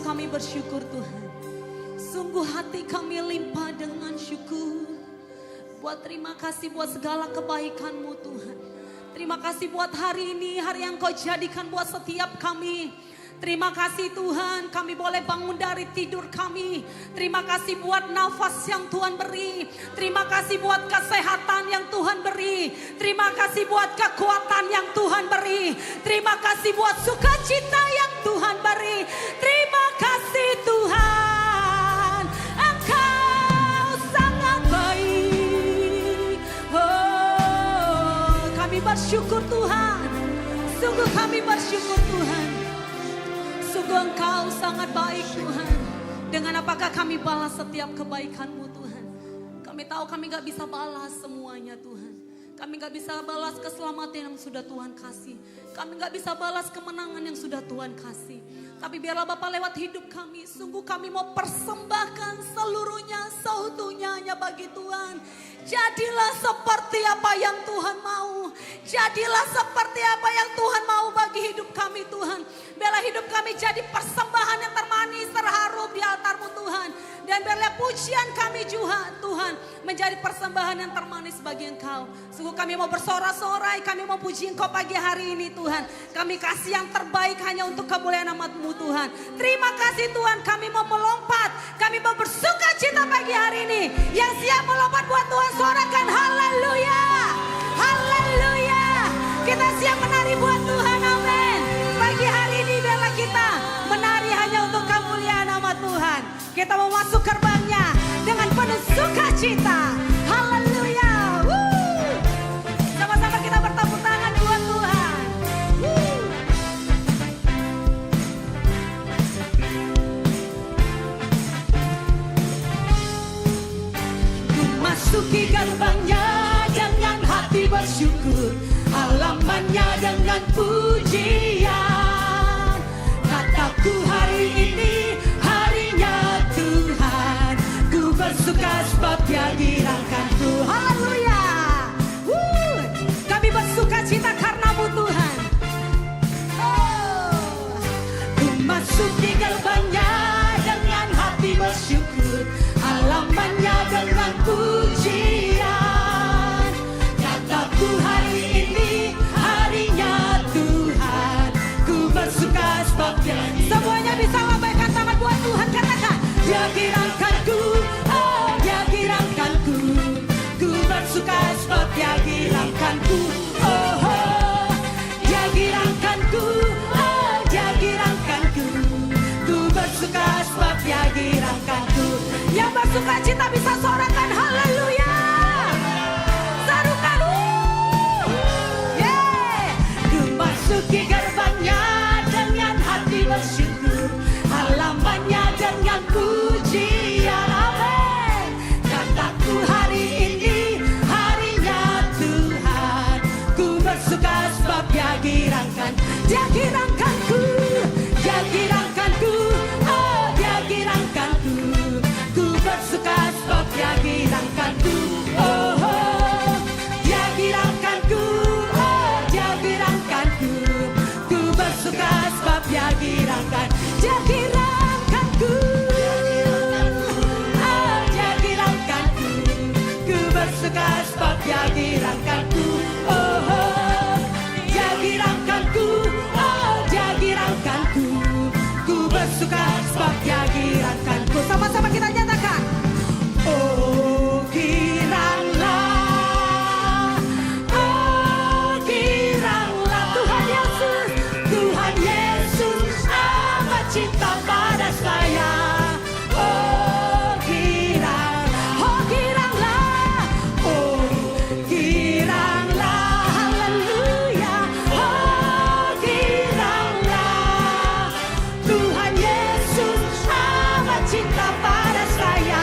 kami bersyukur Tuhan. Sungguh hati kami limpah dengan syukur. Buat terima kasih buat segala kebaikan-Mu Tuhan. Terima kasih buat hari ini, hari yang Kau jadikan buat setiap kami. Terima kasih Tuhan, kami boleh bangun dari tidur kami. Terima kasih buat nafas yang Tuhan beri. Terima kasih buat kesehatan yang Tuhan beri. Terima kasih buat kekuatan yang Tuhan beri. Terima kasih buat sukacita yang Tuhan beri. Terima kasih Tuhan, Engkau sangat baik. Oh, kami bersyukur Tuhan. Sungguh kami bersyukur Tuhan. Sungguh Engkau sangat baik Tuhan. Dengan apakah kami balas setiap kebaikan-Mu Tuhan. Kami tahu kami gak bisa balas semuanya Tuhan. Kami gak bisa balas keselamatan yang sudah Tuhan kasih. Kami gak bisa balas kemenangan yang sudah Tuhan kasih. Tapi biarlah Bapa lewat hidup kami. Sungguh kami mau persembahkan seluruhnya, seutuhnya hanya bagi Tuhan. Jadilah seperti apa yang Tuhan mau. Jadilah seperti apa yang Tuhan mau bagi hidup kami Tuhan. Biarlah hidup kami jadi persembahan yang termanis, terharum di altar-Mu Tuhan. Dan biarlah pujian kami juga Tuhan menjadi persembahan yang termanis bagi Engkau. Sungguh kami mau bersorak-sorai, kami mau puji Engkau pagi hari ini Tuhan. Kami kasih yang terbaik hanya untuk kemuliaan nama-Mu Tuhan. Terima kasih Tuhan, kami mau melompat. Kami mau bersuka cita pagi hari ini. Yang siap melompat buat Tuhan, sorakan haleluya. Haleluya. Kita siap menari buat Tuhan, amin. Pagi hari ini biarlah kita menari hanya untuk kemuliaan nama Tuhan. Kita mau masuk gerbangnya dengan penuh sukacita. Haleluya. Sama-sama kita bertepuk tangan buat Tuhan. Ku masuki gerbangnya dengan hati bersyukur, halamannya dengan pujian. Kataku hari ini harinya Tuhan, ku bersuka sebab Dia dirangkanku. Haleluya. Kami bersuka cita karena-Mu Tuhan. Ku masuki gerbangnya dengan hati bersyukur, halamannya dengan pujian. Kataku hari ini harinya Tuhan, ku bersuka sebab Dia. Semuanya bisa lambaikan tangan buat Tuhan, katakan Dia girangkanku, oh Dia girangkanku. Ku bersuka sebab Dia girangkanku, oh, oh. Dia girangkanku, oh Dia girangkanku. Ku bersuka sebab Dia girangkanku. Yang bersuka cita bisa sorakan haleluya. Sarukan yeah. Ku masuki gerbangnya dengan hati bersyukur, halamannya dengan pujian, amin. Kataku hari ini harinya Tuhan, ku bersuka sebab Dia girangkan. Dia girangkanku, Dia girangkanku, oh Dia girangkanku. Ku bersuka sebab Dia girangkanku, oh, oh. Dia girangkanku, oh Dia girangkanku. Ku bersuka sebab Dia girangkan. Dia girangkanku, oh Dia girangkanku. Ku bersuka sebab Dia girangkanku, oh, oh. Dia girangkanku, oh Dia girangkanku. Ku bersuka sebab Dia girangkanku. Sama-sama kita nyatakan, oh giranglah, oh giranglah. Tuhan Yesus, Tuhan Yesus amat cinta pada saya. Oh giranglah, oh giranglah, oh giranglah, haleluya. Oh giranglah, Tuhan Yesus amat cinta pada saya.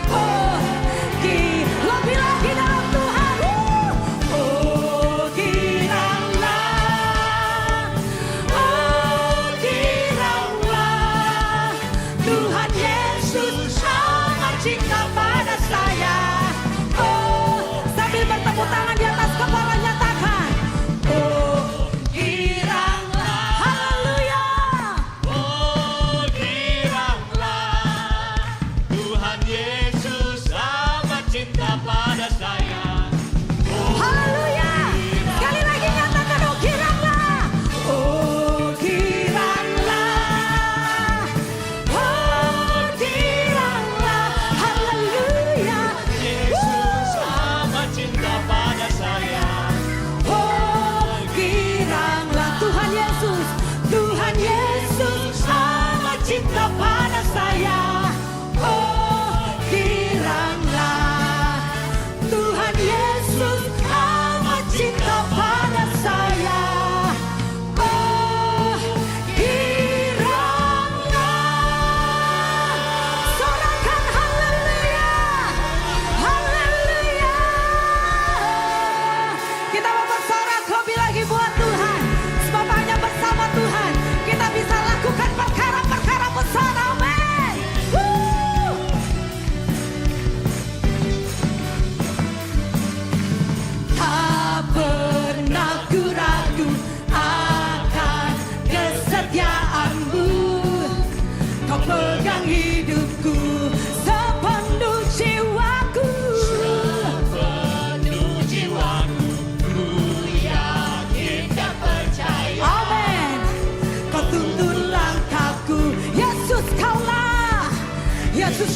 Oh lebih lagi dalam Tuhan. Oh giranglah, oh giranglah.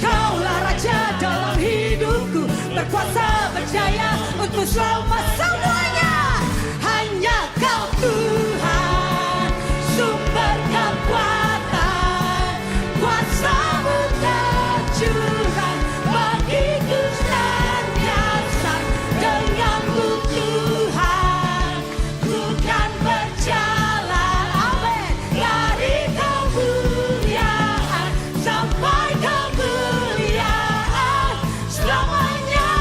Kaulah Raja dalam hidupku, berkuasa berjaya untuk selamat semuanya. Hanya Kau Tuhan, sumber kekuatan, kuasa-Mu tercurah bagiku senantiasa. Denganmu Tuhan, ku kan berjalan, amin, dari kemuliaan sampai kemuliaan selamanya.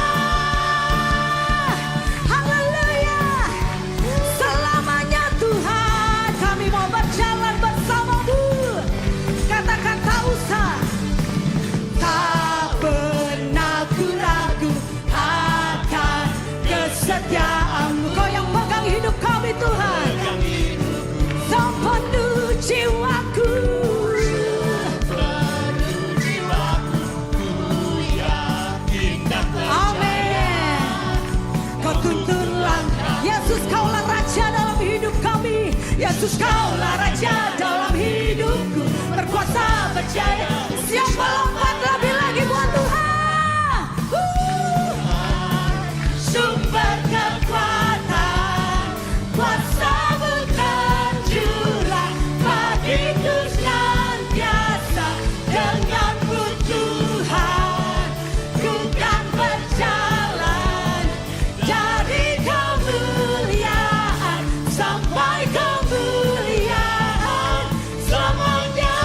Haleluya, selamanya Tuhan kami mau berjalan bersama-Mu. Katakan tak usah, tak pernah ku ragu akan kesetiaan-Mu. Kau yang pegang hidup kami Tuhan, sepenuh jiwaku. Amin. Kau tuntun langkah. Yesus Kaulah Raja dalam hidup kami. Yesus Kaulah Raja dalam hidupku, berkuasa berjaya. Siapa lompat lebih lagi buat Tuhan. Sumber kekuatan, kuasa-Mu tercurah bagiku senantiasa. Denganmu Tuhan, ku kan berjalan dari kemuliaan sampai kemuliaan selamanya.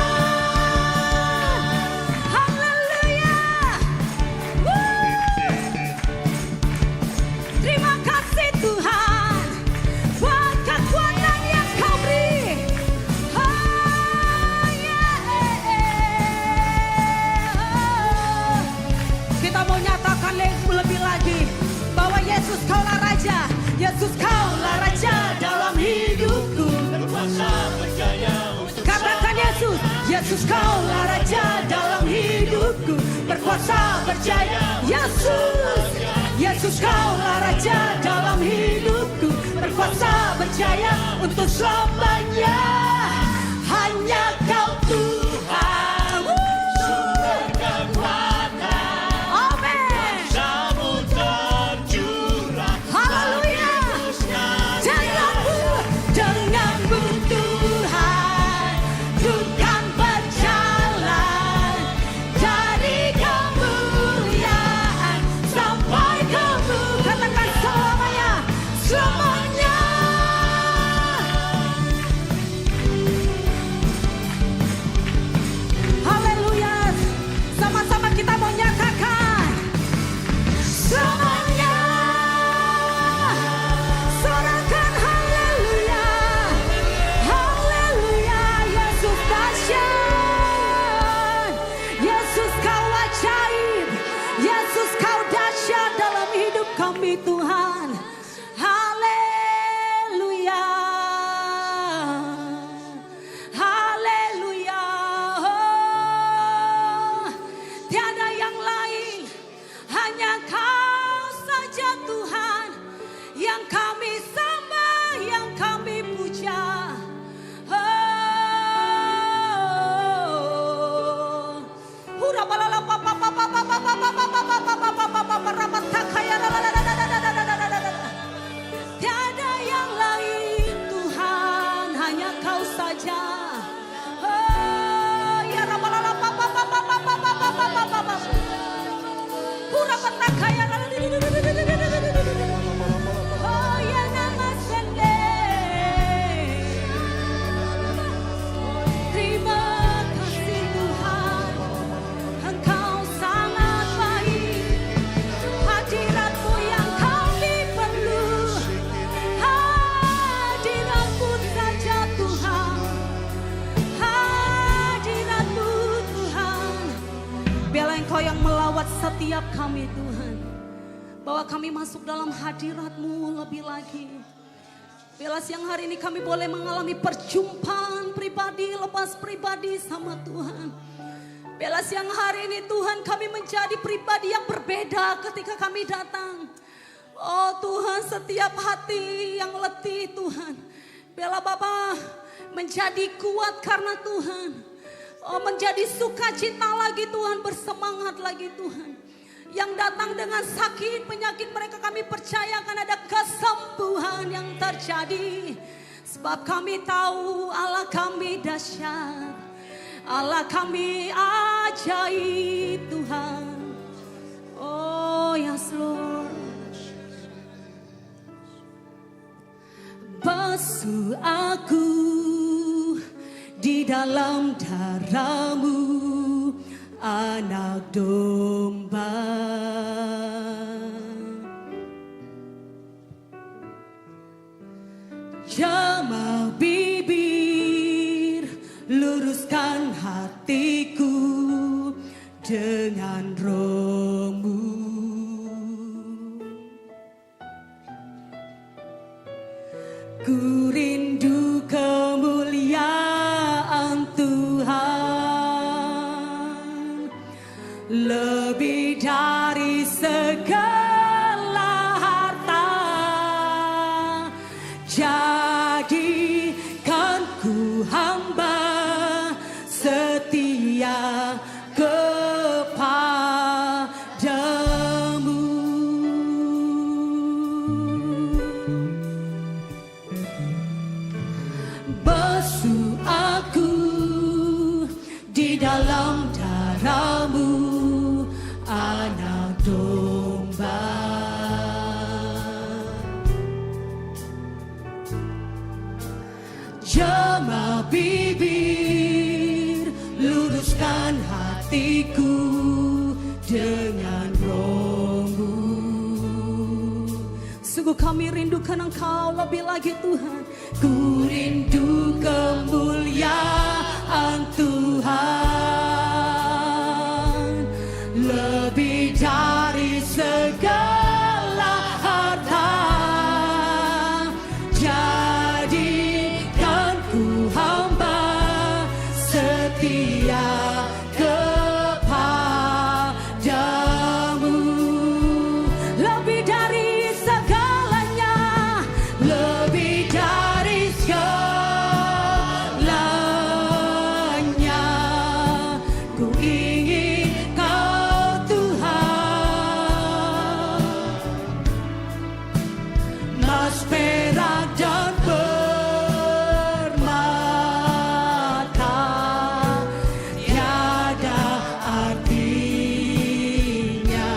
Haleluya. Terima kasih Tuhan buat kekuatan yang Kau beri. Kita mau nyatakan lebih lagi bahwa Yesus Kaulah Raja. Yesus Kaulah Raja dalam hidupku, berkuasa berjaya untuk katakan Yesus. Yesus Kaulah Raja dalam hidupku, berkuasa berjaya. Yesus, Yesus Kaulah Raja dalam hidupku, berkuasa berjaya untuk selamanya. Hanya Kau Tuhan, sumber kekuatan, amin, kuasa-Mu tercurah. Haleluya. Denganmu Tuhan, ku kan berjalan dari kemuliaan sampai kemuliaan. Katakan selamanya, selamanya. Haleluya. Sama-sama kita mau nyatakan selamanya. Sorakan haleluya. Haleluya. Yesus dahsyat. Yesus Kau ajaib. Yesus Kau dahsyat dalam hidup kami Tuhan. Haleluya. Haleluya. Tiada yang lain, hanya Kau saja Tuhan yang kami sembah, yang kami puja. Tiada yang lain Tuhan, hanya Kau saja. Ya oh ya nama sende. Terima kasih Tuhan, Engkau sangat baik. Hadirat-Mu yang kami perlu, hadirat-Mu saja Tuhan, hadirat-Mu Tuhan. Biarlah Engkau yang melawat setiap kami Tuhan, bahwa kami masuk dalam hadirat-Mu lebih lagi. Biarlah siang hari ini kami boleh mengalami perjumpaan pribadi lepas pribadi sama Tuhan. Biarlah siang hari ini Tuhan kami menjadi pribadi yang berbeda ketika kami datang. Oh Tuhan, setiap hati yang letih Tuhan, biarlah Bapa menjadi kuat karena Tuhan. Oh, menjadi sukacita lagi Tuhan, bersemangat lagi Tuhan. Yang datang dengan sakit, penyakit mereka kami percayakan ada kesembuhan yang terjadi. Sebab kami tahu Allah kami dahsyat, Allah kami ajaib Tuhan. Oh yes Lord. Basuh aku di dalam darah-Mu, Anak Domba. Jamah bibir, luruskan hatiku dengan Roh-Mu. Ku rindu kemuliaan Tuhan lebih dari segala harta. Jadikan ku hamba setia kepadamu. Basuh aku di dalam darah-Mu, Anak Domba. Jamah bibir, luruskan hatiku dengan Roh-Mu. Sungguh kami rindukan Engkau lebih lagi Tuhan. Ku rindu kemuliaan Tuhan lebih dari segala harta. Jadikan ku hamba setia kepadamu. Lebih dari segalanya, lebih dari segalanya, ku ingin Kau Tuhan. Mas perak dan permata tiada artinya.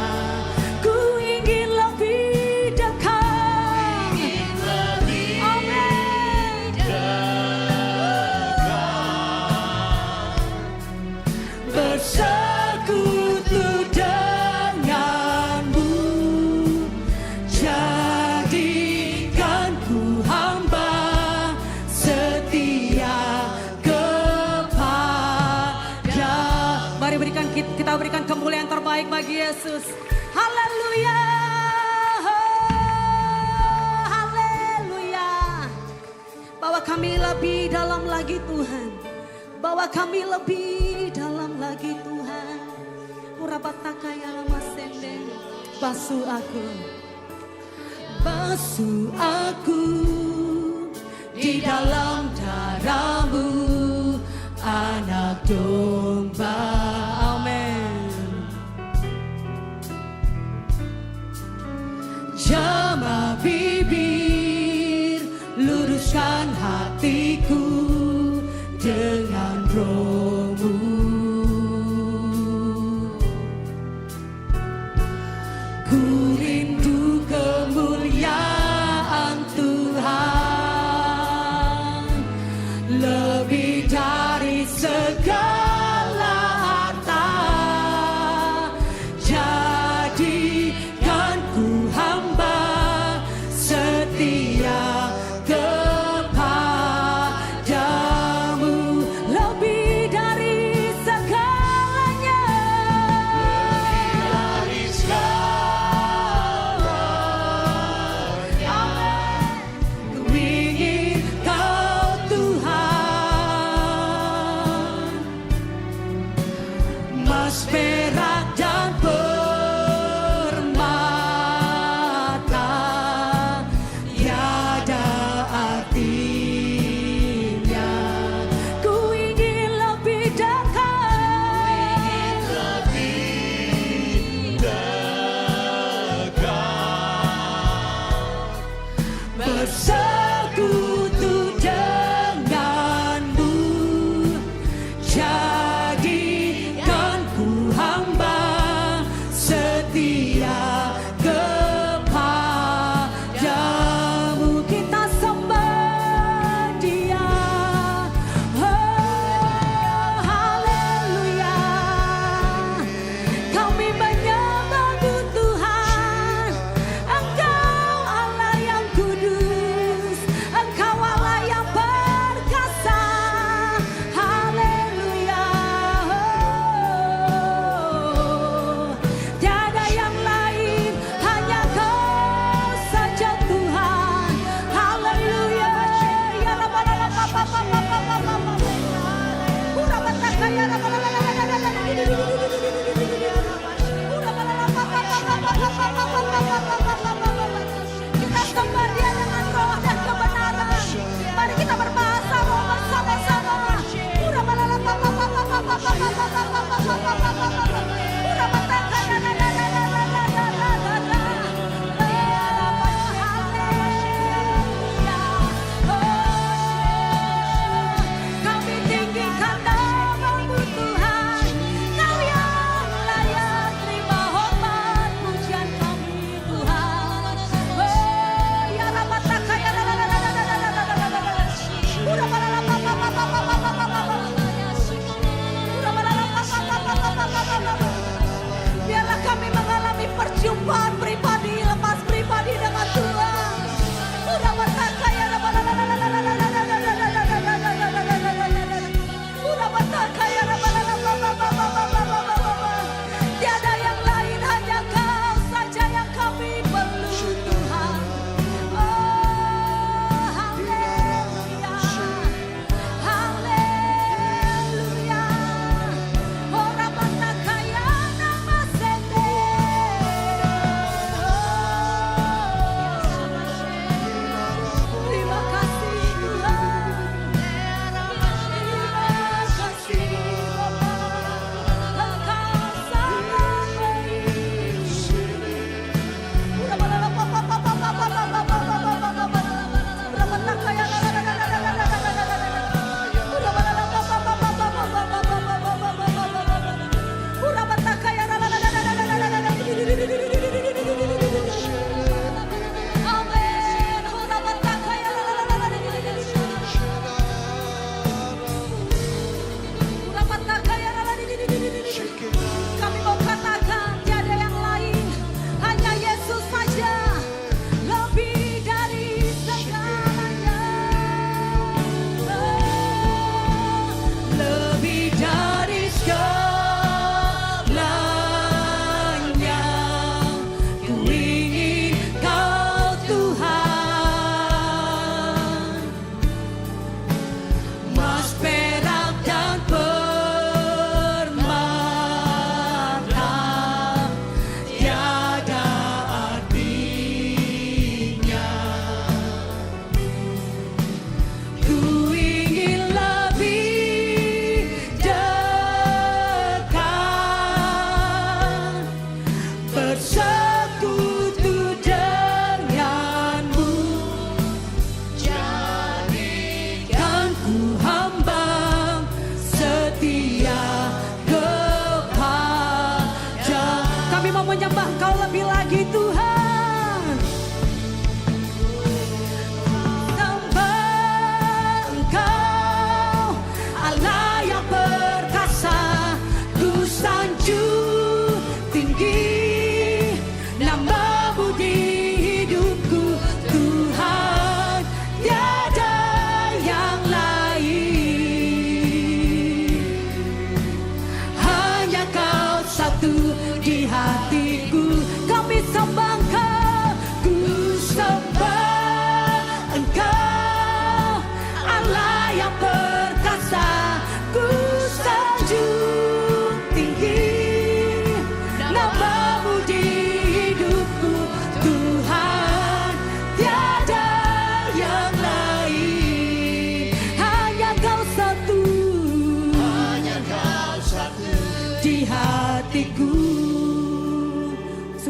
Ku ingin lebih dekat. Amin. Bersekutu denganmu, jadikan ku hamba setia kepada. Mari kita berikan kemuliaan terbaik bagi Yesus. Haleluya. Haleluya. Bawa kami lebih dalam lagi Tuhan. Bawa kami lebih dalam lagi Tuhan. Urabatakaya lama sendeng. Basuh aku. Basuh aku di dalam darah-Mu, Anak Domba. Amin. Jamah bibir, luruskan hatiku dengan Roh-Mu. Ku rindu kemuliaan Tuhan lebih dari segala harta. Jadikan ku hamba setia kepadamu. Lebih dari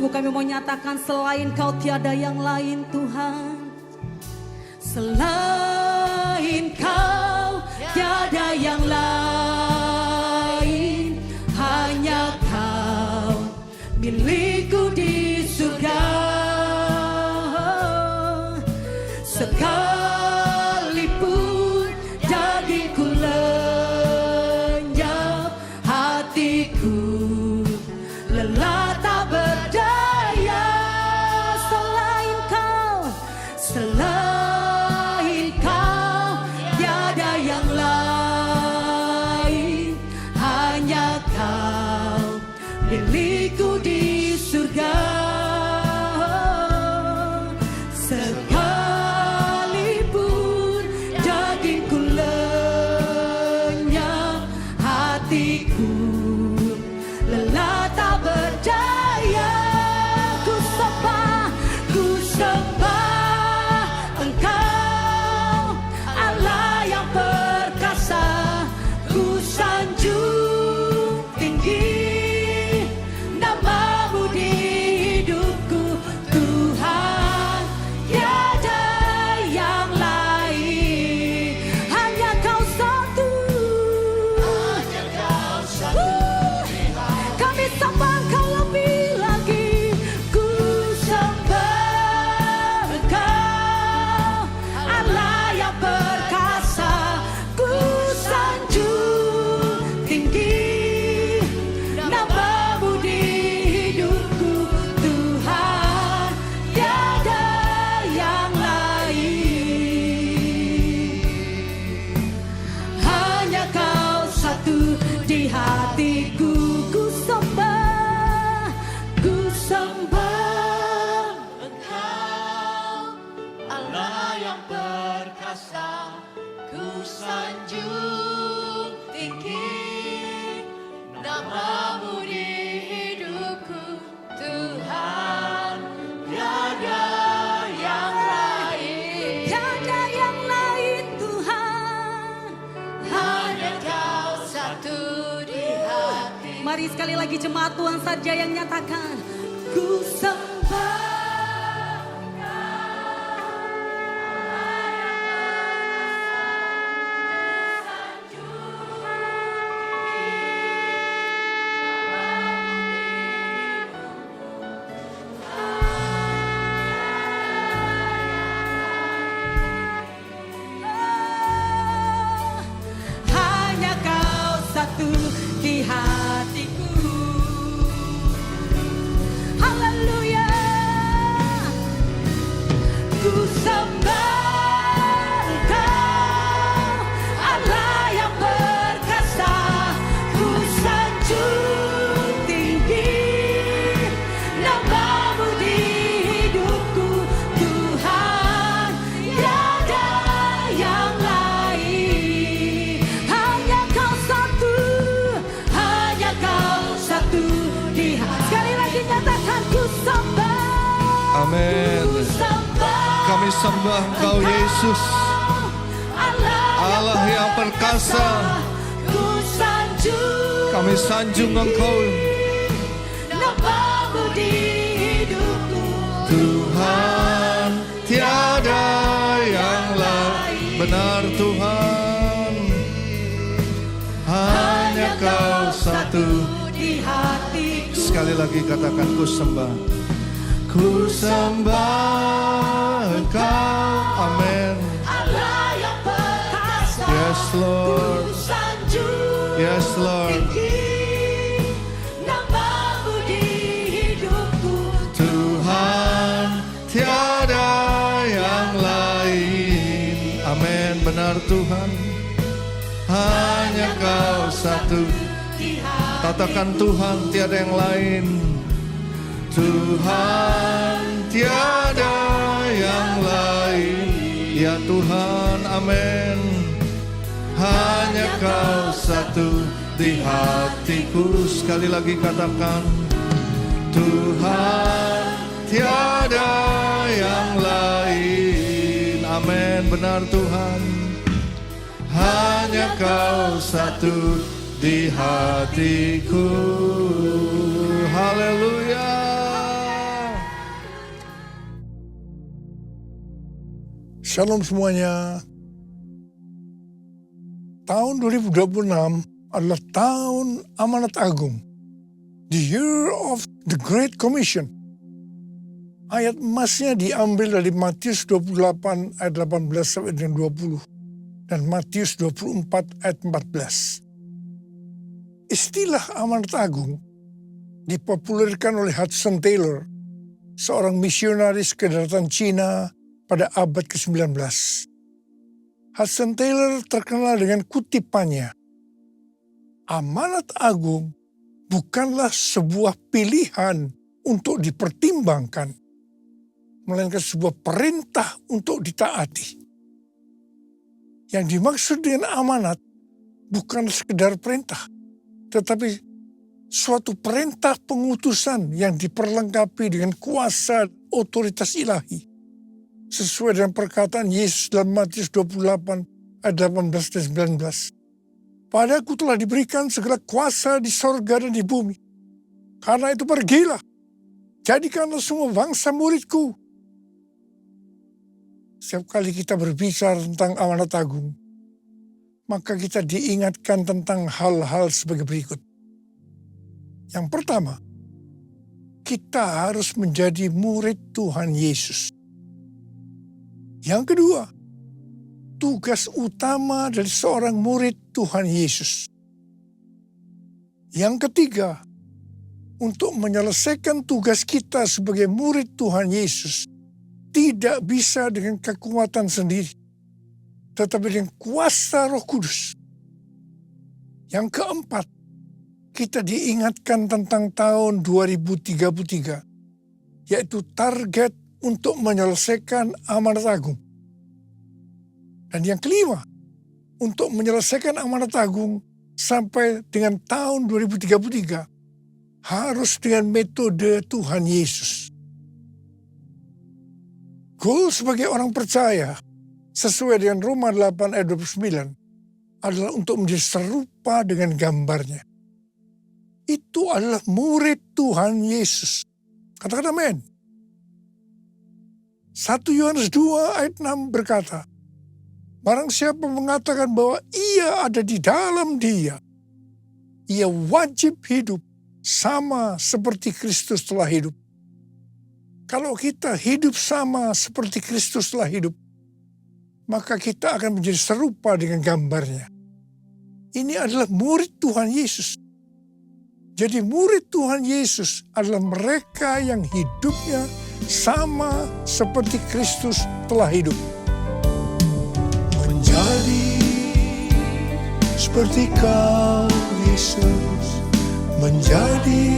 sungguh kami mau nyatakan selain Kau tiada yang lain Tuhan. Selain Kau tiada yang lain, hanya Kau milikku di surga. Sekalipun dagingku lenyap, hatiku lelah tak berdaya. Selain Kau, selain Kau tiada yang lain, hanya Kau milikku di surga. Sekalipun dagingku lenyap, hatiku lelah tak berdaya. Ku sembah Engkau, Allah yang perkasa. Ku sanjung tinggi namamu di hidupku, Tuhan tiada yang lain, hanya Kau satu. Kami sembah Engkau lebih lagi. Ku sembah Engkau, Allah yang perkasa. Ku sanjung tinggi namamu di hidupku, Tuhan tiada yang lain, hanya Kau satu di hatiku. Ku sembah Engkau, Allah yang perkasa. Ku sanjung tinggi namamu di hidupku, Tuhan tiada yang lain, tiada yang lain Tuhan, hanya Kau satu di hati. Mari sekali lagi jemaat Tuhan saja yang nyatakan. Ku sembah hanya Kau satu di hatiku. Haleluya. Ku sembah Engkau, Allah yang perkasa. Ku sanjung tinggi namamu di hidupku, Tuhan tiada yang lain, hanya Kau satu, hanya Kau satu di hati. Sekali lagi nyatakan ku sembah. Amin. Ku sembah Kami sembah Engkau Yesus, Allah yang perkasa. Ku sanjung Kami sanjung Engkau, namamu di hidupku, Tuhan tiada yang lain. Benar Tuhan, hanya Kau satu. di hatiku. Sekali lagi katakan ku sembah. Ku sembah Engkau. Amin. Allah yang perkasa. Yes Lord. Ku sanjung Yes Lord. tinggi namamu di hidupku, Tuhan tiada yang lain. Amin. Benar Tuhan, hanya Kau satu. di hati. Katakan Tuhan tiada yang lain. Tuhan tiada yang lain. Ya Tuhan, amin. Hanya Kau satu di hatiku. Sekali lagi katakan, Tuhan tiada yang lain. Amin. Benar Tuhan, hanya Kau satu di hatiku. Haleluya. Shalom semuanya. Tahun 2026 adalah tahun amanat agung. The year of the Great Commission. Ayat emasnya diambil dari Matius 28 ayat 18 sampai dengan 20. Dan Matius 24 ayat 14. Istilah amanat agung dipopulerkan oleh Hudson Taylor, seorang misionaris ke daratan Cina pada abad ke-19. Hudson Taylor terkenal dengan kutipannya, amanat agung bukanlah sebuah pilihan untuk dipertimbangkan, melainkan sebuah perintah untuk ditaati. Yang dimaksud dengan amanat bukan sekedar perintah, tetapi suatu perintah pengutusan yang diperlengkapi dengan kuasa otoritas ilahi. Sesuai dengan perkataan Yesus dalam Matius 28 ayat 18 dan 19. Padaku telah diberikan segala kuasa di sorga dan di bumi. Karena itu pergilah, jadikanlah semua bangsa muridku. Setiap kali kita berbicara tentang amanat agung, maka kita diingatkan tentang hal-hal sebagai berikut. Yang pertama, kita harus menjadi murid Tuhan Yesus. Yang kedua, tugas utama dari seorang murid Tuhan Yesus. Yang ketiga, untuk menyelesaikan tugas kita sebagai murid Tuhan Yesus, tidak bisa dengan kekuatan sendiri, tetapi dengan kuasa Roh Kudus. Yang keempat, kita diingatkan tentang tahun 2033, yaitu target untuk menyelesaikan amanat agung. Dan yang kelima, untuk menyelesaikan amanat agung sampai dengan tahun 2033, harus dengan metode Tuhan Yesus. Goal sebagai orang percaya, sesuai dengan Roma 8 ayat 29, adalah untuk menjadi serupa dengan gambarnya. Itu adalah murid Tuhan Yesus. Katakan amin. 1 Yohanes 2 ayat 6 berkata, barang siapa mengatakan bahwa ia ada di dalam dia, ia wajib hidup sama seperti Kristus telah hidup. Kalau kita hidup sama seperti Kristus telah hidup, maka kita akan menjadi serupa dengan gambarnya. Ini adalah murid Tuhan Yesus. Jadi murid Tuhan Yesus adalah mereka yang hidupnya sama seperti Kristus telah hidup. Menjadi seperti Kau, Yesus. Menjadi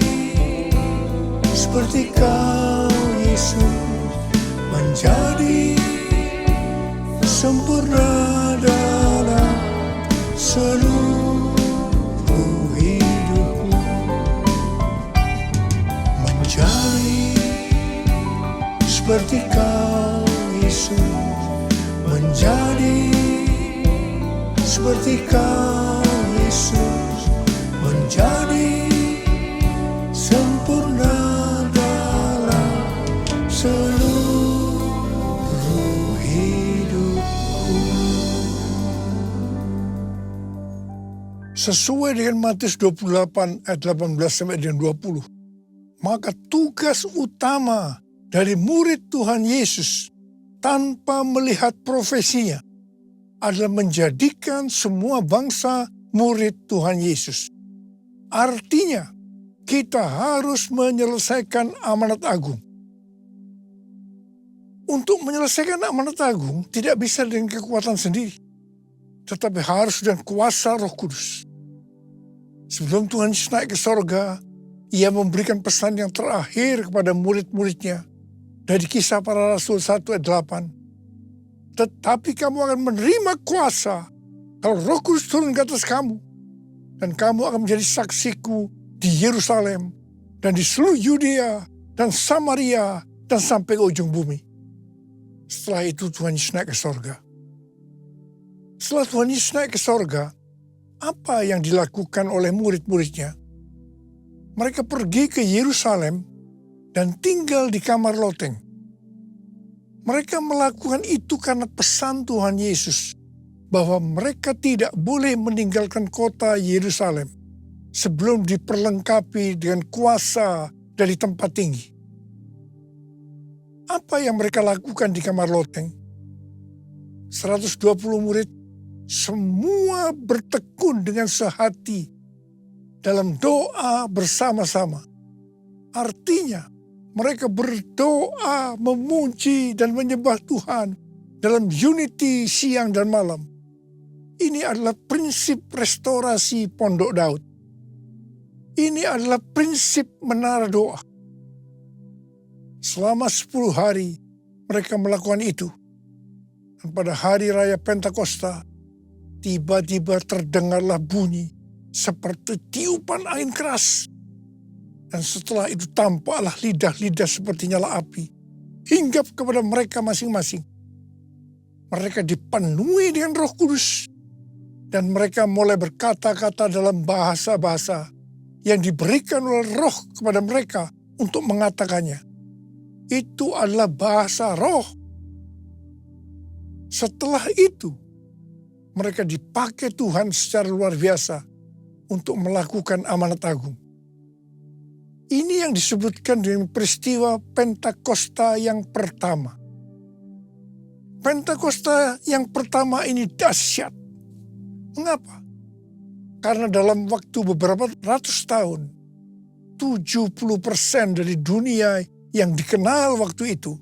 seperti Kau, Yesus. Menjadi sempurna dalam seluruh hidupku. Menjadi seperti Kau, Yesus. Menjadi seperti Kau, Yesus. Menjadi sempurna dalam seluruh hidupku. Sesuai dengan Matius 28 ayat 18 sampai dengan 20. Maka tugas utama dari murid Tuhan Yesus tanpa melihat profesinya adalah menjadikan semua bangsa murid Tuhan Yesus. Artinya, kita harus menyelesaikan amanat agung. Untuk menyelesaikan amanat agung tidak bisa dengan kekuatan sendiri, tetapi harus dengan kuasa Roh Kudus. Sebelum Tuhan Yesus naik ke sorga, Ia memberikan pesan yang terakhir kepada murid-muridnya dari Kisah Para Rasul 1 ayat 8. Tetapi kamu akan menerima kuasa kalau Roh Kudus turun ke atas kamu, dan kamu akan menjadi saksiku di Yerusalem dan di seluruh Yudea dan Samaria dan sampai ke ujung bumi. Setelah itu Tuhan Yesus naik ke sorga. Setelah Tuhan Yesus naik ke sorga, apa yang dilakukan oleh murid-muridnya? Mereka pergi ke Yerusalem dan tinggal di kamar loteng. Mereka melakukan itu karena pesan Tuhan Yesus bahwa mereka tidak boleh meninggalkan kota Yerusalem sebelum diperlengkapi dengan kuasa dari tempat tinggi. Apa yang mereka lakukan di kamar loteng? 120 murid semua bertekun dengan sehati dalam doa bersama-sama. Artinya mereka berdoa, memuji dan menyembah Tuhan dalam unity siang dan malam. Ini adalah prinsip restorasi Pondok Daud. Ini adalah prinsip menara doa. Selama 10 hari mereka melakukan itu. Dan pada hari raya Pentakosta, tiba-tiba terdengarlah bunyi seperti tiupan angin keras. Dan setelah itu tampaklah lidah-lidah seperti nyala api, hinggap kepada mereka masing-masing. Mereka dipenuhi dengan Roh Kudus. Dan mereka mulai berkata-kata dalam bahasa-bahasa yang diberikan oleh Roh kepada mereka untuk mengatakannya. Itu adalah bahasa roh. Setelah itu, mereka dipakai Tuhan secara luar biasa untuk melakukan amanat agung. Ini yang disebutkan dengan peristiwa Pentakosta yang pertama. Pentakosta yang pertama ini dahsyat. Mengapa? Karena dalam waktu beberapa ratus tahun, 70% dari dunia yang dikenal waktu itu,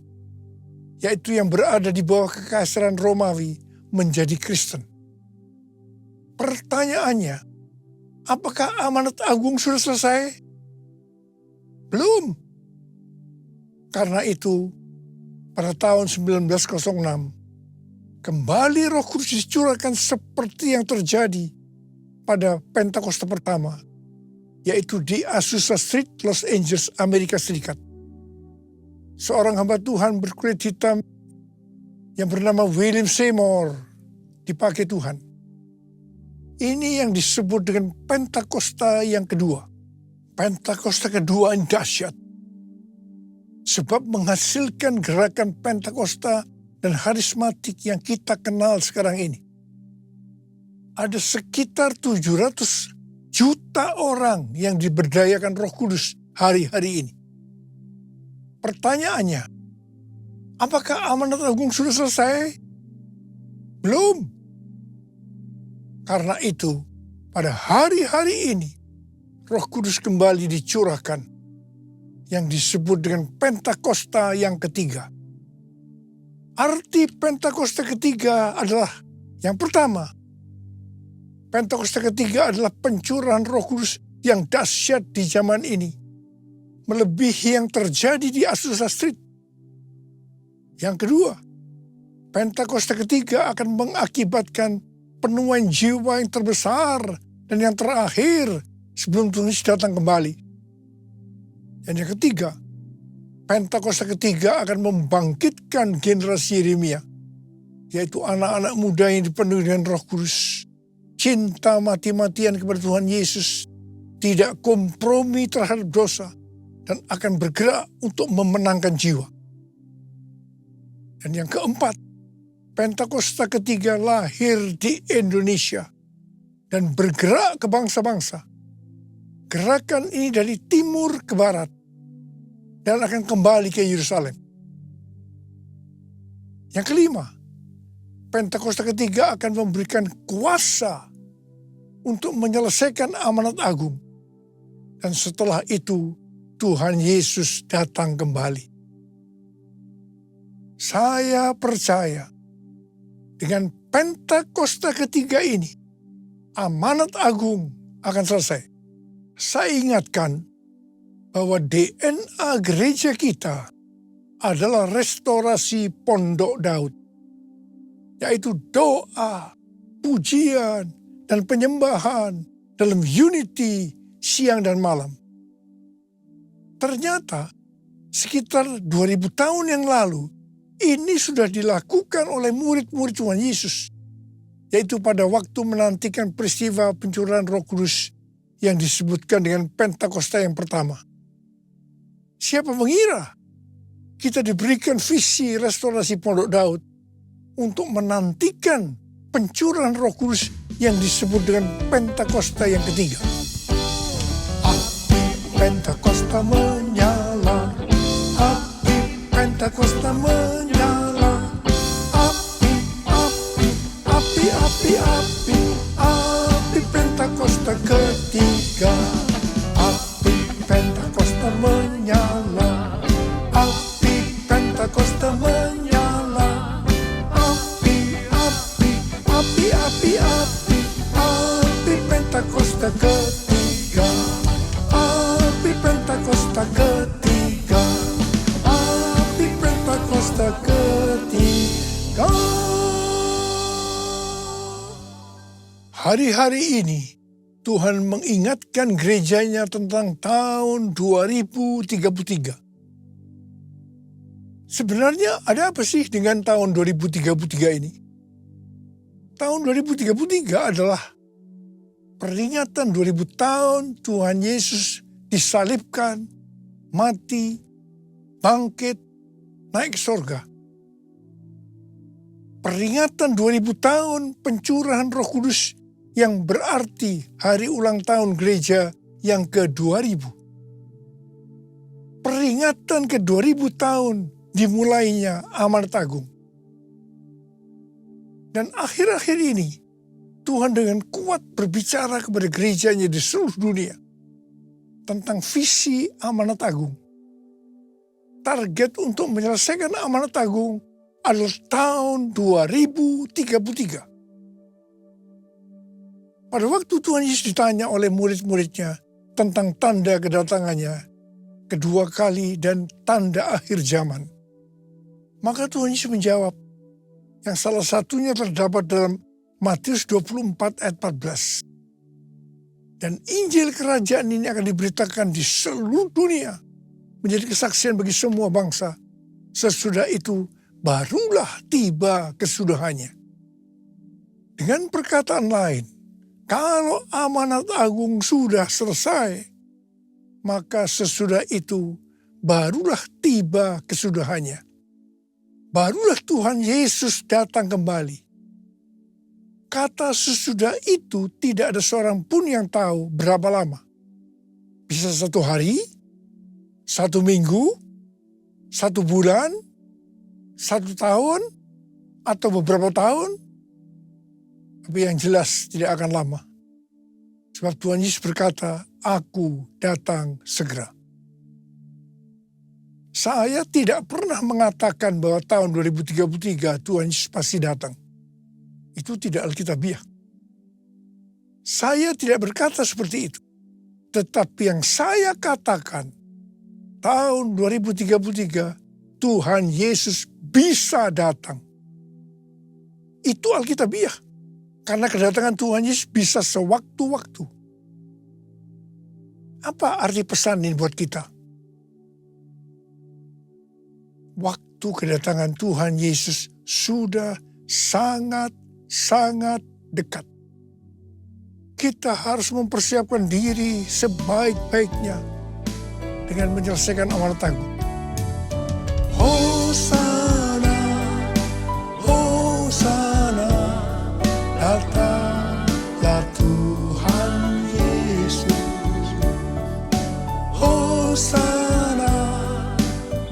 yaitu yang berada di bawah kekaisaran Romawi, menjadi Kristen. Pertanyaannya, apakah amanat agung sudah selesai? Belum. Karena itu, pada tahun 1906, kembali Roh Kudus dicurahkan seperti yang terjadi pada Pentakosta pertama, yaitu di Azusa Street, Los Angeles, Amerika Serikat. Seorang hamba Tuhan berkulit hitam yang bernama William Seymour dipakai Tuhan. Ini yang disebut dengan Pentakosta yang kedua. Pentakosta kedua yang dahsyat. Sebab menghasilkan gerakan Pentakosta dan harismatik yang kita kenal sekarang ini. Ada sekitar 700 juta orang yang diberdayakan Roh Kudus hari-hari ini. Pertanyaannya, apakah amanat agung sudah selesai? Belum. Karena itu, pada hari-hari ini, Roh Kudus kembali dicurahkan yang disebut dengan Pentakosta yang ketiga. Arti Pentakosta ketiga adalah yang pertama. Pentakosta ketiga adalah pencurahan Roh Kudus yang dahsyat di zaman ini, melebihi yang terjadi di Azusa Street. Yang kedua, Pentakosta ketiga akan mengakibatkan penuaian jiwa yang terbesar dan yang terakhir sebelum Tuhan Yesus datang kembali. Dan yang ketiga, Pentakosta ketiga akan membangkitkan generasi Yeremia, yaitu anak-anak muda yang dipenuhi dengan Roh Kudus, cinta mati-matian kepada Tuhan Yesus, tidak kompromi terhadap dosa, dan akan bergerak untuk memenangkan jiwa. Dan yang keempat, Pentakosta ketiga lahir di Indonesia dan bergerak ke bangsa-bangsa. Gerakan ini dari timur ke barat dan akan kembali ke Yerusalem. Yang kelima, Pentakosta ketiga akan memberikan kuasa untuk menyelesaikan amanat agung. Dan setelah itu, Tuhan Yesus datang kembali. Saya percaya dengan Pentakosta ketiga ini, amanat agung akan selesai. Saya ingatkan bahwa DNA gereja kita adalah restorasi Pondok Daud, yaitu doa, pujian, dan penyembahan dalam unity siang dan malam. Ternyata sekitar 2000 tahun yang lalu, ini sudah dilakukan oleh murid-murid Tuhan Yesus, yaitu pada waktu menantikan peristiwa pencurahan Roh Kudus yang disebutkan dengan Pentakosta yang pertama. Siapa mengira kita diberikan visi restorasi Pondok Daud untuk menantikan pencurahan Roh Kudus yang disebut dengan Pentakosta yang ketiga. Api Pentakosta menyala, api Pentakosta menyala, api, api, api, api, api, api Pentakosta ketiga, api Pentakosta menyala, api Pentakosta menyala, api, api, api, api, api, api Pentakosta ketiga, api Pentakosta ketiga, api Pentakosta ketiga. Hari-hari ini Tuhan mengingatkan gerejanya tentang tahun 2033. Sebenarnya ada apa sih dengan tahun 2033 ini? Tahun 2033 adalah peringatan 2000 tahun Tuhan Yesus disalibkan, mati, bangkit, naik ke surga. Peringatan 2000 tahun pencurahan Roh Kudus yang berarti hari ulang tahun gereja yang ke-2000. Peringatan ke-2000 tahun dimulainya amanat agung. Dan akhir-akhir ini Tuhan dengan kuat berbicara kepada gerejanya di seluruh dunia tentang visi amanat agung. Target untuk menyelesaikan amanat agung adalah tahun 2033. Pada waktu Tuhan Yesus ditanya oleh murid-muridnya tentang tanda kedatangannya kedua kali dan tanda akhir zaman, maka Tuhan Yesus menjawab, yang salah satunya terdapat dalam Matius 24 ayat 14. Dan Injil kerajaan ini akan diberitakan di seluruh dunia, menjadi kesaksian bagi semua bangsa. Sesudah itu barulah tiba kesudahannya. Dengan perkataan lain, kalau amanat agung sudah selesai, maka sesudah itu barulah tiba kesudahannya. Barulah Tuhan Yesus datang kembali. Kata sesudah itu tidak ada seorang pun yang tahu berapa lama. Bisa 1 hari, 1 minggu, 1 bulan, 1 tahun, atau beberapa tahun. Tapi yang jelas tidak akan lama. Sebab Tuhan Yesus berkata, "Aku datang segera." Saya tidak pernah mengatakan bahwa tahun 2033 Tuhan Yesus pasti datang. Itu tidak alkitabiah. Saya tidak berkata seperti itu. Tetapi yang saya katakan, tahun 2033 Tuhan Yesus bisa datang. Itu alkitabiah. Karena kedatangan Tuhan Yesus bisa sewaktu-waktu. Apa arti pesan ini buat kita? Waktu kedatangan Tuhan Yesus sudah sangat dekat. Kita harus mempersiapkan diri sebaik-baiknya dengan menyelesaikan amanat agung. Hosana, Hosana, datanglah Tuhan Yesus. Hosana,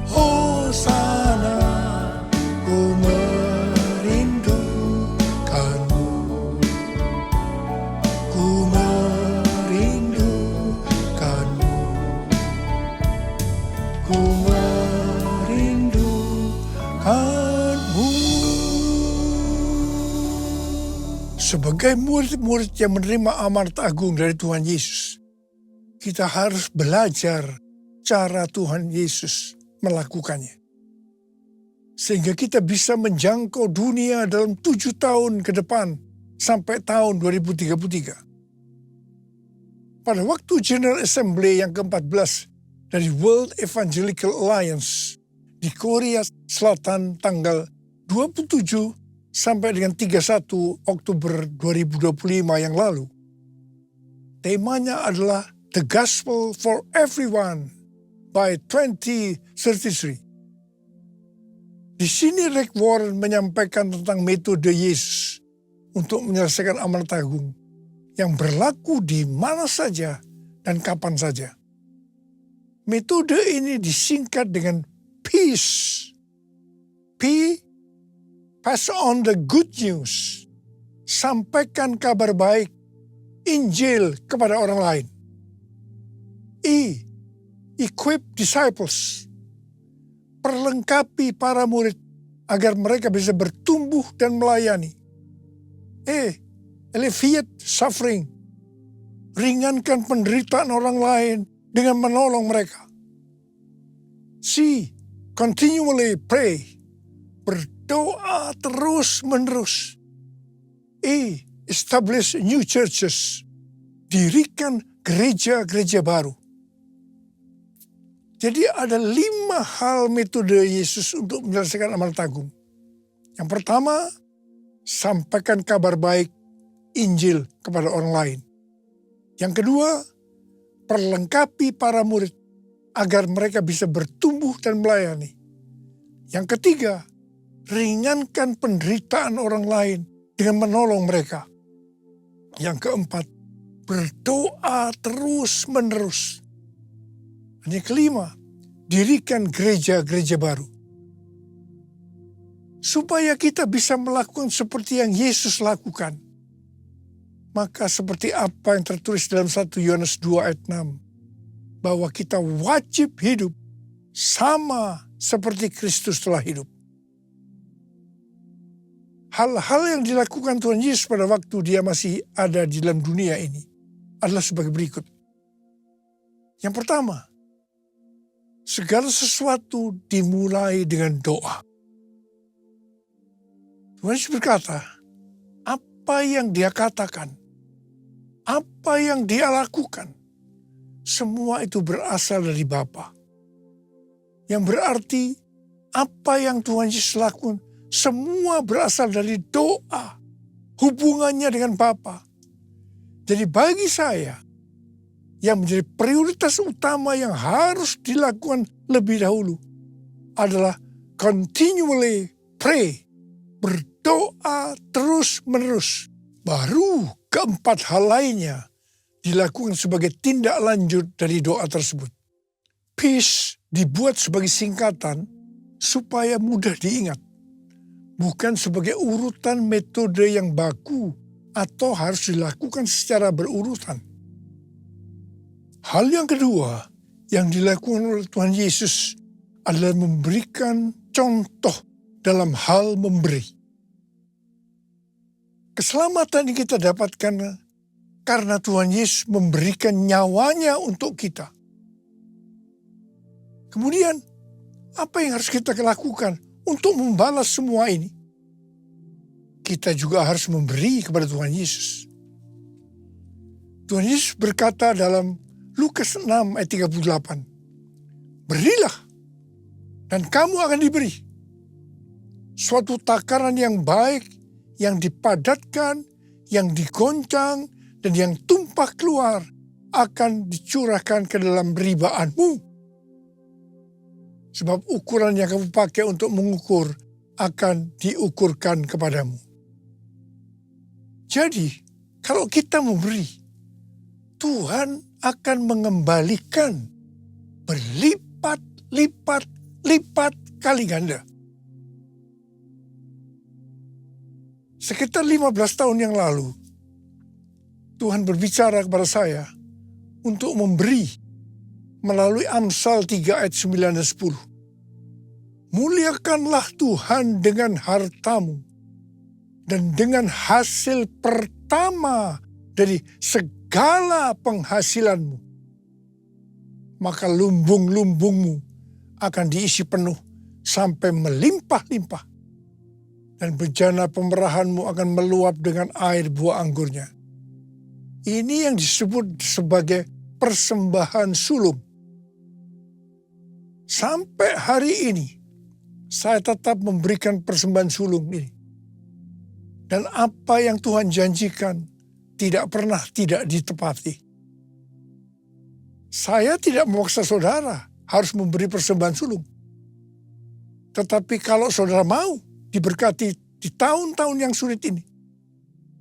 Hosana, ku merindukanmu, ku merindukanmu, ku merindukanmu. Sebagai murid-murid yang menerima amanat agung dari Tuhan Yesus, kita harus belajar cara Tuhan Yesus melakukannya. Sehingga kita bisa menjangkau dunia dalam 7 tahun ke depan sampai tahun 2033. Pada waktu General Assembly yang ke-14 dari World Evangelical Alliance di Korea Selatan tanggal 27 sampai dengan 31 Oktober 2025 yang lalu. Temanya adalah The Gospel for Everyone by 2033. Di sini Rick Warren menyampaikan tentang metode Yesus untuk menyelesaikan amanat agung yang berlaku di mana saja dan kapan saja. Metode ini disingkat dengan peace. P, pass on the good news. Sampaikan kabar baik, Injil kepada orang lain. E, equip disciples. Perlengkapi para murid agar mereka bisa bertumbuh dan melayani. E, alleviate suffering. Ringankan penderitaan orang lain dengan menolong mereka. C, continually pray. Berdoa terus menerus. E, establish new churches. Dirikan gereja-gereja baru. Jadi ada 5 hal metode Yesus untuk menyelesaikan amanat agung. Yang pertama, sampaikan kabar baik Injil kepada orang lain. Yang kedua, perlengkapi para murid agar mereka bisa bertumbuh dan melayani. Yang ketiga, ringankan penderitaan orang lain dengan menolong mereka. Yang keempat, berdoa terus-menerus. Dan yang kelima, dirikan gereja-gereja baru. Supaya kita bisa melakukan seperti yang Yesus lakukan. Maka seperti apa yang tertulis dalam 1 Yohanes 2 ayat 6. Bahwa kita wajib hidup sama seperti Kristus telah hidup. Hal-hal yang dilakukan Tuhan Yesus pada waktu dia masih ada di dalam dunia ini adalah sebagai berikut. Yang pertama, segala sesuatu dimulai dengan doa. Tuhan Yesus berkata, apa yang dia katakan, apa yang dia lakukan, semua itu berasal dari Bapa. Yang berarti apa yang Tuhan Yesus lakukan, semua berasal dari doa. Hubungannya dengan Bapa. Jadi bagi saya, yang menjadi prioritas utama yang harus dilakukan lebih dahulu adalah continually pray. Berdoa terus-menerus. Baru keempat hal lainnya dilakukan sebagai tindak lanjut dari doa tersebut. Peace dibuat sebagai singkatan supaya mudah diingat. Bukan sebagai urutan metode yang baku atau harus dilakukan secara berurutan. Hal yang kedua yang dilakukan oleh Tuhan Yesus adalah memberikan contoh dalam hal memberi. Keselamatan yang kita dapatkan karena Tuhan Yesus memberikan nyawanya untuk kita. Kemudian, apa yang harus kita lakukan untuk membalas semua ini? Kita juga harus memberi kepada Tuhan Yesus. Tuhan Yesus berkata dalam Lukas 6 ayat 38, berilah dan kamu akan diberi. Suatu takaran yang baik, yang dipadatkan, yang digoncang, dan yang tumpah keluar akan dicurahkan ke dalam ribaanmu. Sebab ukuran yang kamu pakai untuk mengukur akan diukurkan kepadamu. Jadi, kalau kita memberi, Tuhan akan mengembalikan berlipat kali ganda. Sekitar 15 tahun yang lalu, Tuhan berbicara kepada saya untuk memberi melalui Amsal 3 ayat 9 dan 10. Muliakanlah Tuhan dengan hartamu dan dengan hasil pertama dari segala penghasilanmu. Maka lumbung-lumbungmu akan diisi penuh sampai melimpah-limpah. Dan bejana pemerahanmu akan meluap dengan air buah anggurnya. Ini yang disebut sebagai persembahan sulung. Sampai hari ini, saya tetap memberikan persembahan sulung ini. Dan apa yang Tuhan janjikan tidak pernah tidak ditepati. Saya tidak memaksa saudara harus memberi persembahan sulung. Tetapi kalau saudara mau diberkati di tahun-tahun yang sulit ini,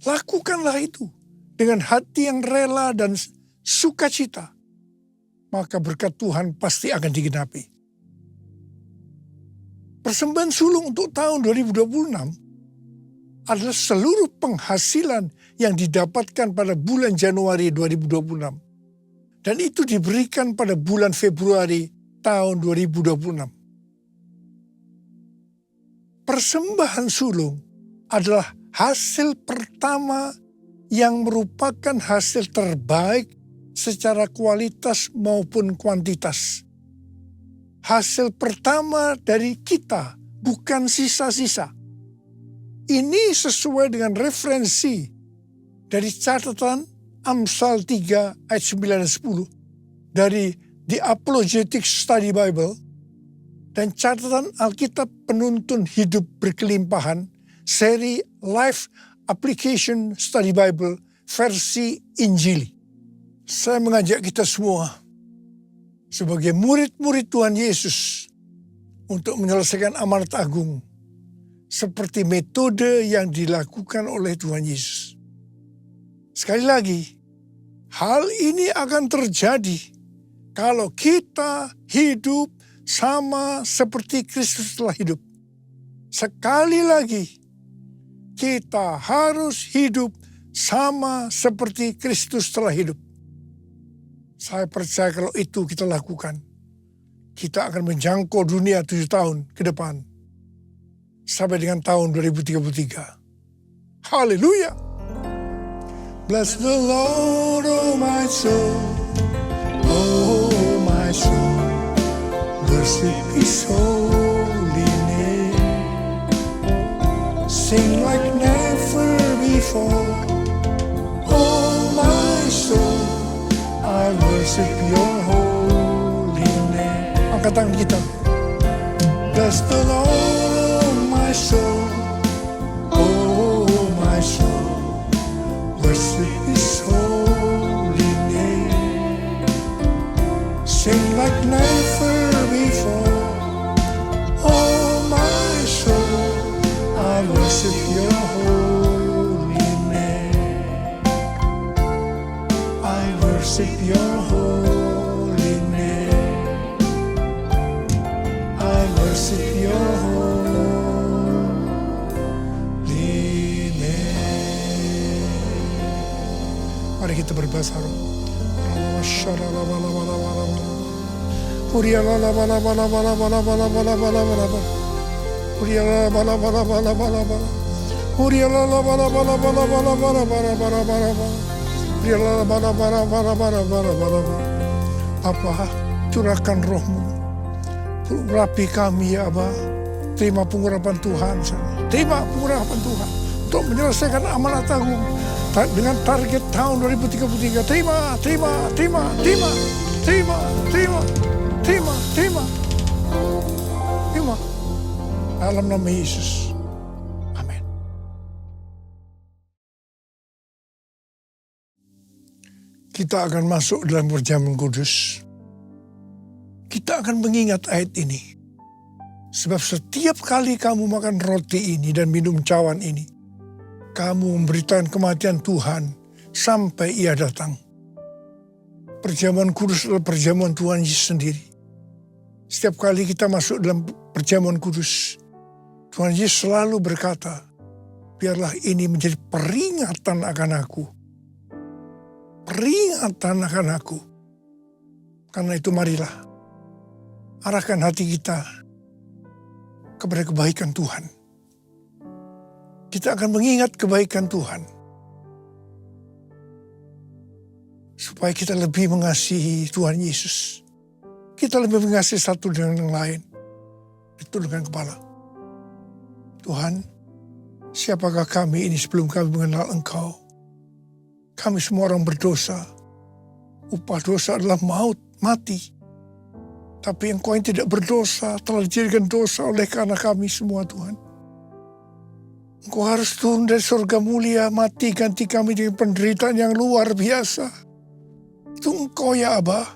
lakukanlah itu dengan hati yang rela dan sukacita. Maka berkat Tuhan pasti akan digenapi. Persembahan sulung untuk tahun 2026 adalah seluruh penghasilan yang didapatkan pada bulan Januari 2026. Dan itu diberikan pada bulan Februari tahun 2026. Persembahan sulung adalah hasil pertama yang merupakan hasil terbaik secara kualitas maupun kuantitas. Hasil pertama dari kita, bukan sisa-sisa. Ini sesuai dengan referensi dari catatan Amsal 3 ayat 9 dan 10 dari The Apologetic Study Bible dan catatan Alkitab Penuntun Hidup Berkelimpahan seri Life Application Study Bible versi Injili. Saya mengajak kita semua sebagai murid-murid Tuhan Yesus untuk menyelesaikan amanat agung seperti metode yang dilakukan oleh Tuhan Yesus. Sekali lagi, hal ini akan terjadi kalau kita hidup sama seperti Kristus telah hidup. Sekali lagi, kita harus hidup sama seperti Kristus telah hidup. Saya percaya kalau itu kita lakukan, kita akan menjangkau dunia 7 tahun ke depan. Sampai dengan tahun 2033. Haleluya! Bless the Lord, oh my soul, oh my soul. Worship His holy name. Sing like never before. Oh my soul, I worship Your holy name. Angkat tangan kita. Bless the Lord, oh my soul, oh my soul. Worship His holy name. Sing like never before. Oh my soul, I worship Your holy name. I worship Your holy name. I worship Your holy name. Mari kita berbahasa roh. Bapa, curahkan rohmu, urapi kami ya Aba. Terima pengurapan Tuhan, terima pengurapan Tuhan untuk menyelesaikan amanat agung dengan target tahun 2033. Terima. Dalam nama Yesus. Amin. Kita akan masuk dalam perjamuan kudus. Kita akan mengingat ayat ini. Sebab setiap kali kamu makan roti ini dan minum cawan ini, kamu memberitakan kematian Tuhan sampai Ia datang. Perjamuan kudus adalah perjamuan Tuhan Yesus sendiri. Setiap kali kita masuk dalam perjamuan kudus, Tuhan Yesus selalu berkata, biarlah ini menjadi peringatan akan aku. Peringatan akan aku. Karena itu marilah, arahkan hati kita kepada kebaikan Tuhan. Kita akan mengingat kebaikan Tuhan. Supaya kita lebih mengasihi Tuhan Yesus. Kita lebih mengasihi satu dengan yang lain. Itu dengan kepala. Tuhan, siapakah kami ini sebelum kami mengenal Engkau? Kami semua orang berdosa. Upah dosa adalah maut, mati. Tapi Engkau yang tidak berdosa telah dijadikan dosa oleh karena kami semua, Tuhan. Engkau harus turun dari surga mulia, mati ganti kami dengan penderitaan yang luar biasa. Itu Engkau ya Aba.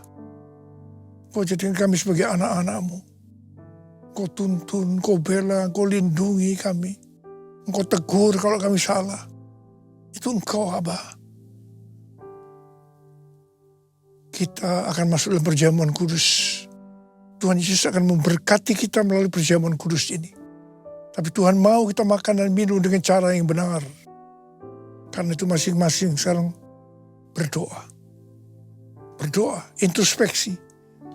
Engkau jadikan kami sebagai anak-anak-Mu. Engkau tuntun, Engkau bela, Engkau lindungi kami. Engkau tegur kalau kami salah. Itu Engkau, Aba. Kita akan masuk dalam perjamuan kudus. Tuhan Yesus akan memberkati kita melalui perjamuan kudus ini. Tapi Tuhan mau kita makan dan minum dengan cara yang benar. Karena itu masing-masing sekarang berdoa. Berdoa, introspeksi.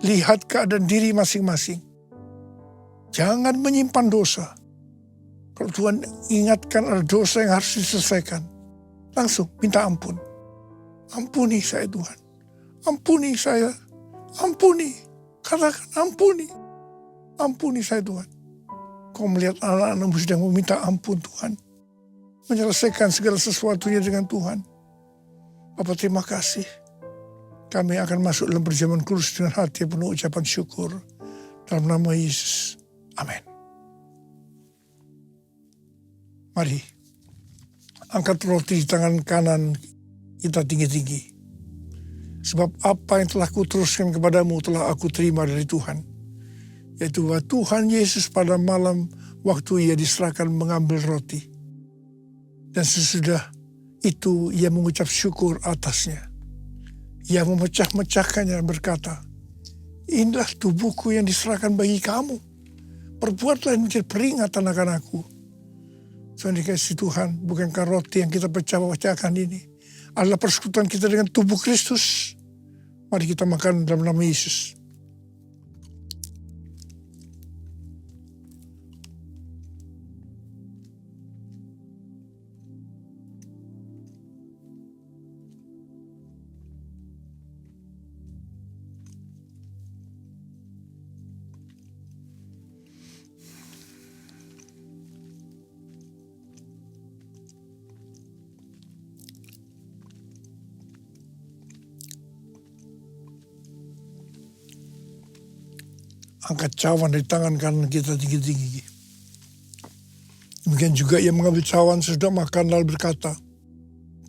Lihat keadaan diri masing-masing. Jangan menyimpan dosa. Kalau Tuhan ingatkan ada dosa yang harus diselesaikan, langsung minta ampun. Ampuni saya Tuhan. Ampuni saya. Ampuni. Katakan ampuni. Ampuni saya Tuhan. Kau melihat anak-anakmu sedang meminta ampun Tuhan. Menyelesaikan segala sesuatunya dengan Tuhan. Bapa terima kasih. Kami akan masuk dalam perjamuan kudus dengan hati yang penuh ucapan syukur. Dalam nama Yesus. Amin. Mari. Angkat roti di tangan kanan kita tinggi-tinggi. Sebab apa yang telah kuteruskan kepadamu telah aku terima dari Tuhan. Yaitu bahwa Tuhan Yesus pada malam waktu ia diserahkan mengambil roti. Dan sesudah itu ia mengucap syukur atasnya. Ia memecah-mecahkannya berkata, inilah tubuhku yang diserahkan bagi kamu. Perbuatlah ini menjadi peringatan akan aku. Soalnya dikasih Tuhan, bukankah roti yang kita pecah-pecahkan ini adalah persekutuan kita dengan tubuh Kristus. Mari kita makan dalam nama Yesus. Angkat cawan dari tangan kanan kita tinggi-tinggi. Demikian juga ia mengambil cawan sesudah makan lalu berkata,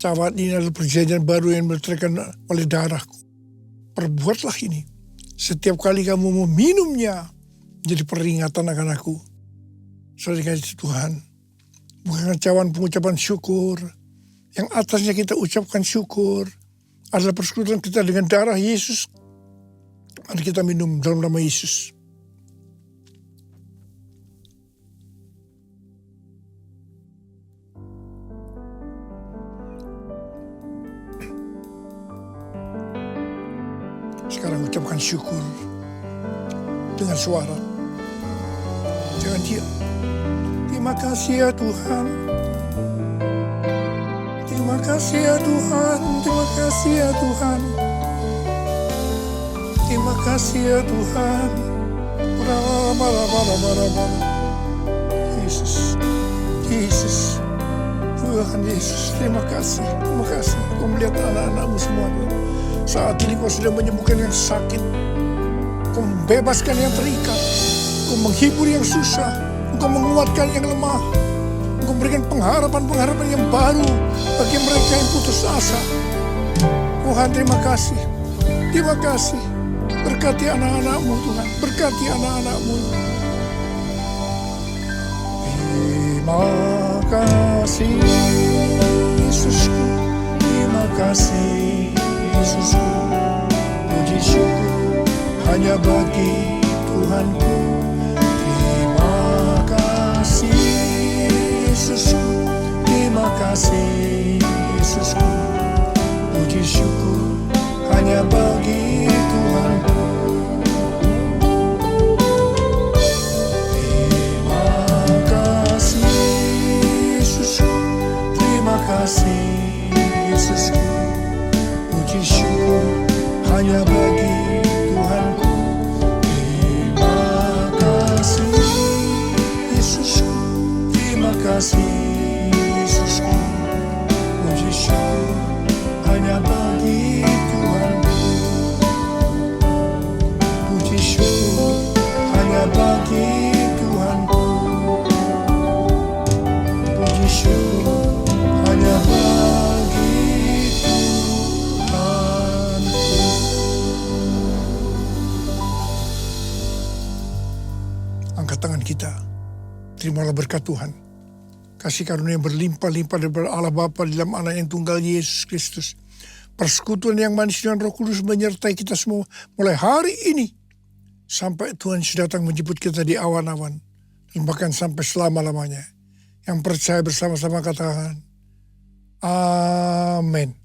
cawan ini adalah perjanjian baru yang diberikan oleh darahku. Perbuatlah ini. Setiap kali kamu meminumnya, jadi peringatan akan aku. Saudara dikasih Tuhan, bukan cawan pengucapan syukur. Yang atasnya kita ucapkan syukur adalah persekutuan kita dengan darah Yesus. Mari kita minum dalam nama Yesus. Sekarang ucapkan syukur dengan suara. Jangan diam. Terima kasih ya Tuhan. Terima kasih ya Tuhan. Terima kasih ya Tuhan. Terima kasih ya Tuhan. Yesus. Yesus. Tuhan Yesus. Terima kasih. Terima kasih. Kau melihat anak-anakmu semua. Saat ini kau sudah menyembuhkan yang sakit. Kau membebaskan yang terikat. Kau menghibur yang susah. Kau menguatkan yang lemah. Kau memberikan pengharapan-pengharapan yang baru bagi mereka yang putus asa. Tuhan terima kasih. Terima kasih. Berkati anak-anakmu Tuhan. Berkati anak-anakmu. Terima kasih Yesusku. Terima kasih Yesusku, puji syukur hanya bagi Tuhanku. Terima kasih Yesusku, terima kasih Yesusku, puji syukur hanya bagi Tuhanku. Terima kasih Yesusku, terima kasih Yesusku, puji syukur hanya bagi Tuhanku. Terima kasih Yesusku, terima kasih Yesusku, puji syukur hanya bagi Tuhanku. Puji syukur hanya bagi Tuhanku. Puji syukur hanya bagi kedatangan kita. Terimalah berkat Tuhan. Kasih karunia yang berlimpah-limpah daripada Allah Bapa di dalam anak yang tunggal Yesus Kristus. Persekutuan yang manis dengan Roh Kudus menyertai kita semua mulai hari ini. Sampai Tuhan sudah datang menjemput kita di awan-awan. Dan bahkan sampai selama-lamanya. Yang percaya bersama-sama katakan, Amin.